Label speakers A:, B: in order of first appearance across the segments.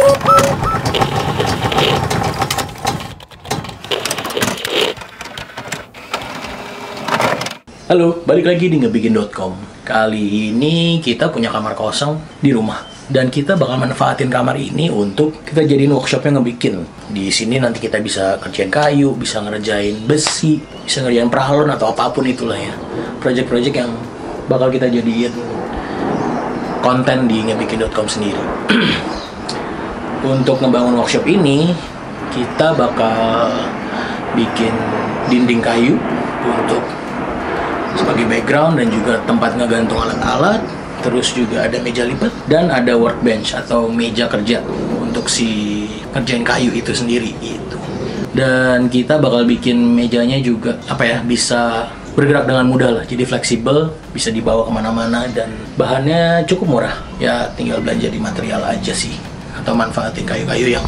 A: Halo, balik lagi di ngebikin.com. Kali ini kita punya kamar kosong di rumah dan kita bakal manfaatin kamar ini untuk kita jadiin workshopnya ngebikin. Di sini nanti kita bisa kerjain kayu, bisa ngerjain besi, bisa ngerjain pralon atau apapun itulah ya. Project-project yang bakal kita jadiin konten di ngebikin.com sendiri. Untuk ngebangun workshop ini, kita bakal bikin dinding kayu untuk sebagai background dan juga tempat ngegantung alat-alat. Terus juga ada meja lipat dan ada workbench atau meja kerja untuk si kerjain kayu itu sendiri gitu. Dan kita bakal bikin mejanya juga bisa bergerak dengan mudah lah, jadi fleksibel, bisa dibawa kemana-mana dan bahannya cukup murah. Ya tinggal belanja di material aja sih atau manfaatin kayu-kayu yang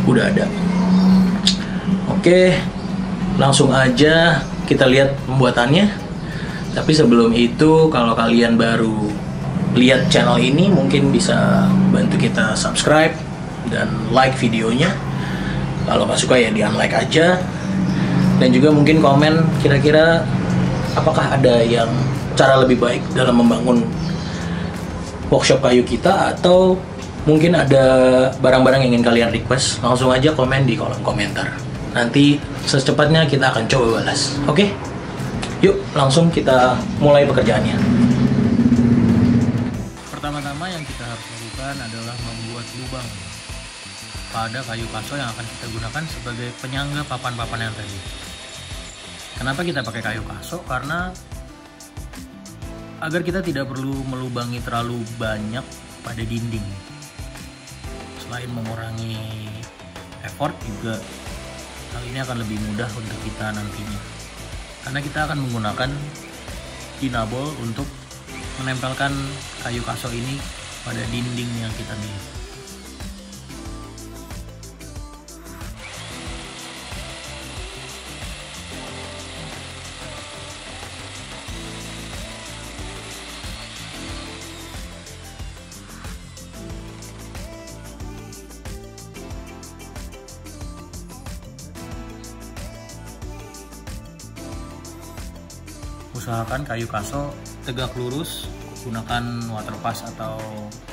A: udah ada. Oke, langsung aja kita lihat pembuatannya. Tapi sebelum itu, kalau kalian baru lihat channel ini, mungkin bisa bantu kita subscribe dan like videonya. Kalau nggak suka ya di-unlike aja. Dan juga mungkin komen kira-kira apakah ada yang cara lebih baik dalam membangun workshop kayu kita, atau mungkin ada barang-barang yang ingin kalian request. Langsung aja komen di kolom komentar. Nanti secepatnya kita akan coba balas. Oke? Yuk, langsung kita mulai pekerjaannya. Pertama-tama yang kita harus lakukan adalah membuat lubang pada kayu kaso yang akan kita gunakan sebagai penyangga papan-papan yang tadi. Kenapa kita pakai kayu kaso? Karena agar kita tidak perlu melubangi terlalu banyak pada dinding. Selain mengurangi effort, juga hal ini akan lebih mudah untuk kita nantinya. Karena kita akan menggunakan dinabol untuk menempelkan kayu kaso ini pada dinding yang kita milih. Usahakan kayu kaso tegak lurus, gunakan waterpass atau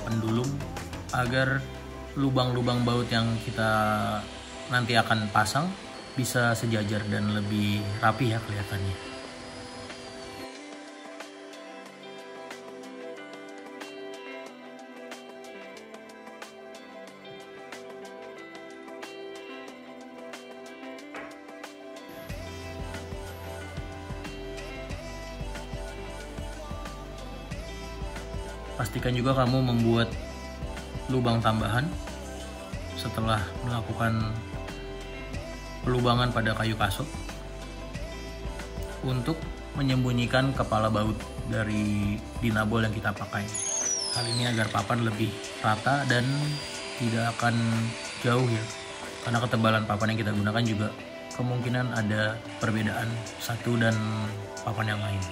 A: pendulum agar lubang-lubang baut yang kita nanti akan pasang bisa sejajar dan lebih rapi ya kelihatannya. Pastikan juga kamu membuat lubang tambahan setelah melakukan pelubangan pada kayu kaso untuk menyembunyikan kepala baut dari dinabol yang kita pakai. Hal ini agar papan lebih rata dan tidak akan jauh ya, karena ketebalan papan yang kita gunakan juga kemungkinan ada perbedaan satu dan papan yang lain.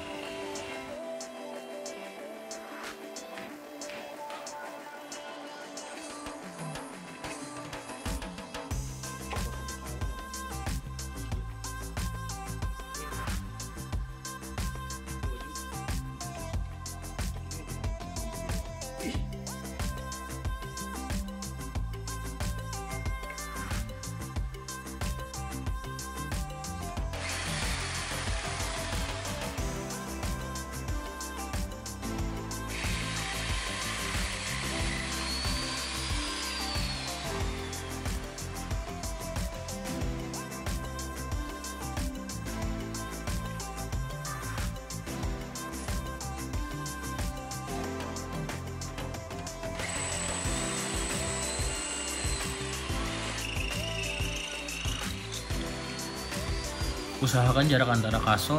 A: Usahakan jarak antara kaso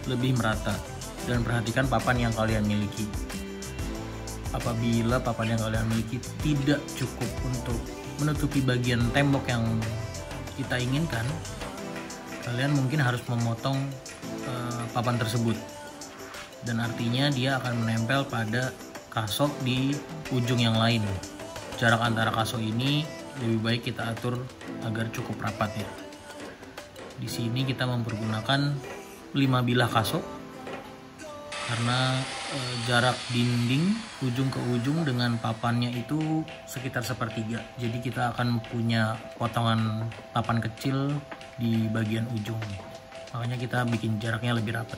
A: lebih merata dan perhatikan papan yang kalian miliki. Apabila papan yang kalian miliki tidak cukup untuk menutupi bagian tembok yang kita inginkan, kalian mungkin harus memotong papan tersebut, dan artinya dia akan menempel pada kaso di ujung yang lain. jarak antara kaso ini lebih baik kita atur agar cukup rapat ya. Di sini kita mempergunakan 5 bilah kaso karena jarak dinding ujung ke ujung dengan papannya itu sekitar sepertiga. Jadi kita akan punya potongan papan kecil di bagian ujung. Makanya kita bikin jaraknya lebih rapat.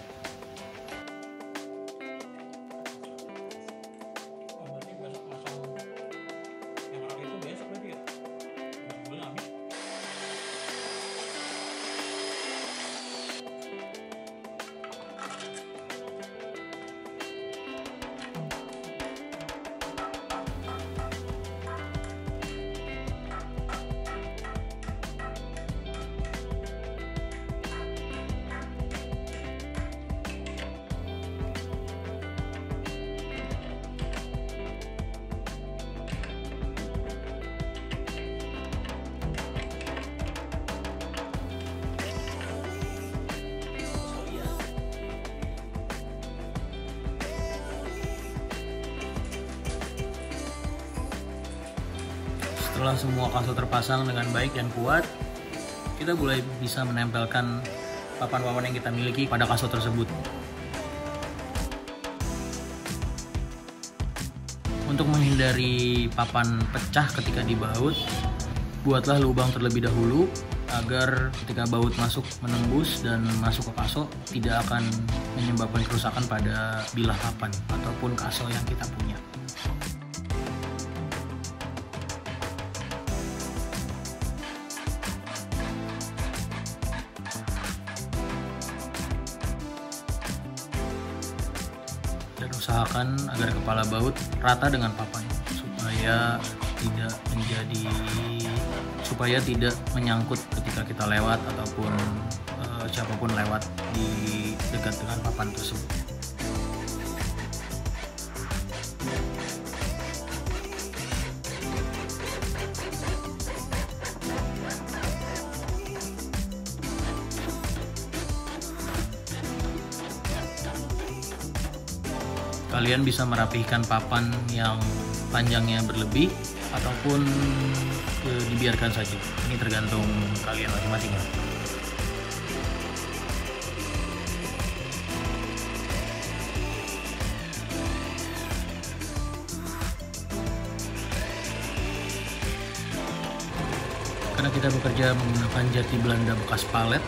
A: Setelah semua kaso terpasang dengan baik dan kuat, kita mulai bisa menempelkan papan-papan yang kita miliki pada kaso tersebut. Untuk menghindari papan pecah ketika dibaut, buatlah lubang terlebih dahulu agar ketika baut masuk menembus dan masuk ke kaso tidak akan menyebabkan kerusakan pada bilah papan ataupun kaso yang kita punya. Dan usahakan agar kepala baut rata dengan papan supaya tidak menyangkut ketika kita lewat ataupun siapapun lewat di dekat dengan papan tersebut. Kalian bisa merapihkan papan yang panjangnya berlebih ataupun dibiarkan saja. Ini tergantung kalian masing-masing. Karena kita bekerja menggunakan jati Belanda bekas palet,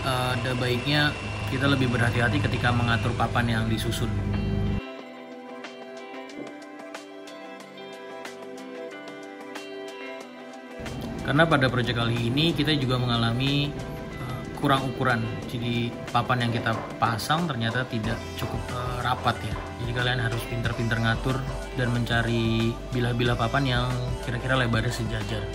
A: ada baiknya kita lebih berhati-hati ketika mengatur papan yang disusun. Karena pada proyek kali ini kita juga mengalami kurang ukuran, jadi papan yang kita pasang ternyata tidak cukup rapat ya. Jadi kalian harus pintar-pintar ngatur dan mencari bilah-bilah papan yang kira-kira lebarnya sejajar.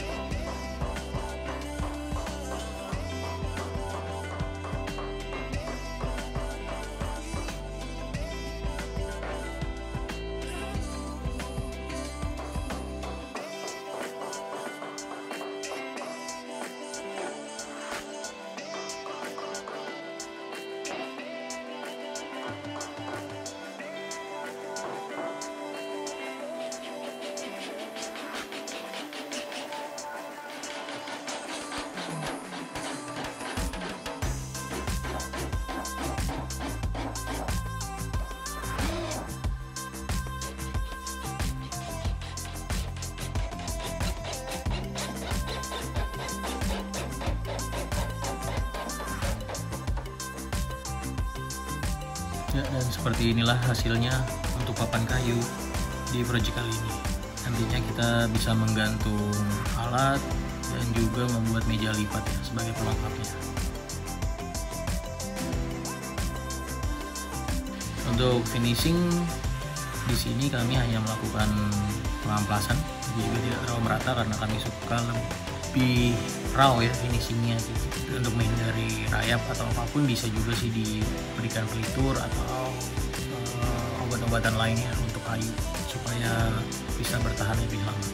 A: Ya, dan seperti inilah hasilnya untuk papan kayu di proyek kali ini. Nantinya kita bisa menggantung alat dan juga membuat meja lipat ya sebagai pelengkapnya. Untuk finishing di sini kami hanya melakukan pengamplasan, jadi juga tidak terlalu merata karena kami suka lebih raw ya finishingnya gitu. Untuk menghindari rayap atau apapun bisa juga sih diberikan pelitur atau obat-obatan lainnya untuk kayu supaya bisa bertahan lebih lama.